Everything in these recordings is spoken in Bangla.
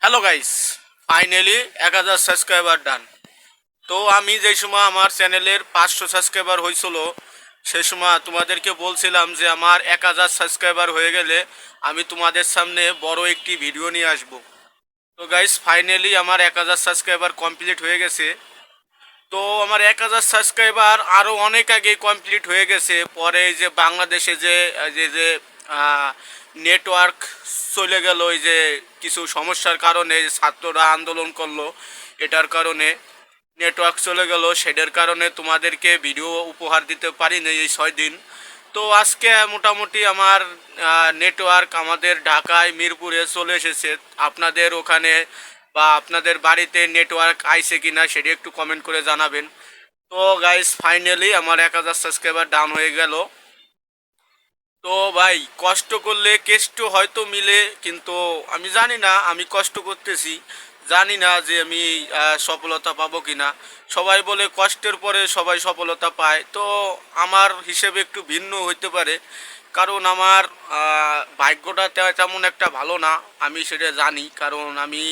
হ্যালো গাইস, ফাইনালি 1000 সাবস্ক্রাইবার ডান। তো আমি যেই সময় আমার চ্যানেলের 500 সাবস্ক্রাইবার হয়েছিল, সেই সময় তোমাদেরকে বলছিলাম যে আমার 1000 সাবস্ক্রাইবার হয়ে গেলে আমি তোমাদের সামনে বড় একটি ভিডিও নিয়ে আসব। তো গাইস, ফাইনালি আমার 1000 সাবস্ক্রাইবার কমপ্লিট হয়ে গেছে। তো আমার 1000 সাবস্ক্রাইবার আরও অনেক আগে কমপ্লিট হয়ে গেছে। পরে এই যে বাংলাদেশে যে যে যে নেটওয়ার্ক চলে গেল, এই যে কিছু সমস্যার কারণে ছাত্ররা আন্দোলন করলো, এটার কারণে নেটওয়ার্ক চলে গেল, সেটার কারণে তোমাদেরকে ভিডিও উপহার দিতে পারিনি এই 6 দিন। তো আজকে মোটামুটি আমার নেটওয়ার্ক আমাদের ঢাকায় মিরপুরে চলে এসেছে। আপনাদের ওখানে বা আপনাদের বাড়িতে নেটওয়ার্ক আইছে কিনা সেটা একটু কমেন্ট করে জানাবেন। তো গাইস, ফাইনালি আমার 1000 সাবস্ক্রাইবার ডাউন হয়ে গেল। তো ভাই, কষ্ট করলে কেষ্ট হয়তো মিলে, কিন্তু আমি জানি না, আমি কষ্ট করতেছি, জানি না যে আমি সফলতা পাবো কিনা। সবাই বলে কষ্টের পরে সবাই সফলতা পায়, তো আমার হিসেবে একটু ভিন্ন হইতে পারে, কারণ আমার ভাগ্যটা তেমন একটা ভালো না, আমি সেটা জানি। কারণ আমি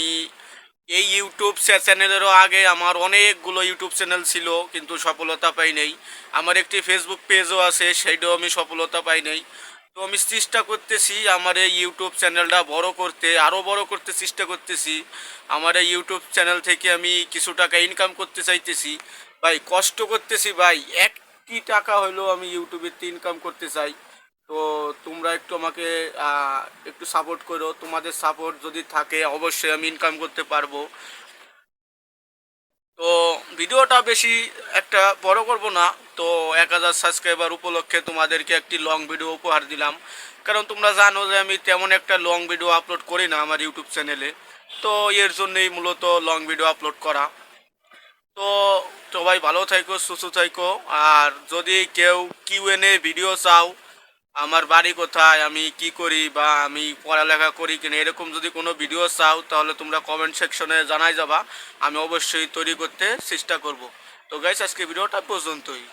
এই ইউটিউব চ্যানেলেরও আগে আমার অনেকগুলো ইউটিউব চ্যানেল ছিল, কিন্তু সফলতা পাই নাই। আমার একটি ফেসবুক পেজও আছে, সেইটাও আমি সফলতা পাই নাই। তো আমি চেষ্টা করতেছি আমার এই ইউটিউব চ্যানেলটা বড় করতে, আরও বড় করতে চেষ্টা করতেছি। আমার এই ইউটিউব চ্যানেল থেকে আমি কিছু টাকা ইনকাম করতে চাইতেছি। ভাই, কষ্ট করতেছি ভাই, একটি টাকা হলেও আমি ইউটিউবেতে ইনকাম করতে চাই। তো তোমরা একটু আমাকে একটু সাপোর্ট করো। তোমাদের সাপোর্ট যদি থাকে অবশ্যই আমি ইনকাম করতে পারবো। তো ভিডিওটা বেশি একটা বড় করব না। তো 1000 সাবস্ক্রাইবার উপলক্ষে তোমাদেরকে একটি লং ভিডিও উপহার দিলাম, কারণ তোমরা জানো যে আমি তেমন একটা লং ভিডিও আপলোড করি না আমার ইউটিউব চ্যানেলে। তো এর জন্যই মূলত লং ভিডিও আপলোড করা। তো সবাই ভালো থাকো, সুস্থ থাকো। আর যদি কেউ কিউএনএ ভিডিও চাও, আমার বাড়ি কোথায়, আমি কি করি, বা আমি পড়ালেখা করি কিনা, এরকম যদি কোনো ভিডিও চাও তাহলে তোমরা কমেন্ট সেকশনে জানাই যাবা। আমি অবশ্যই তৈরি করতে চেষ্টা করব। তো গাইস, আজকে ভিডিওটা পর্যন্তই।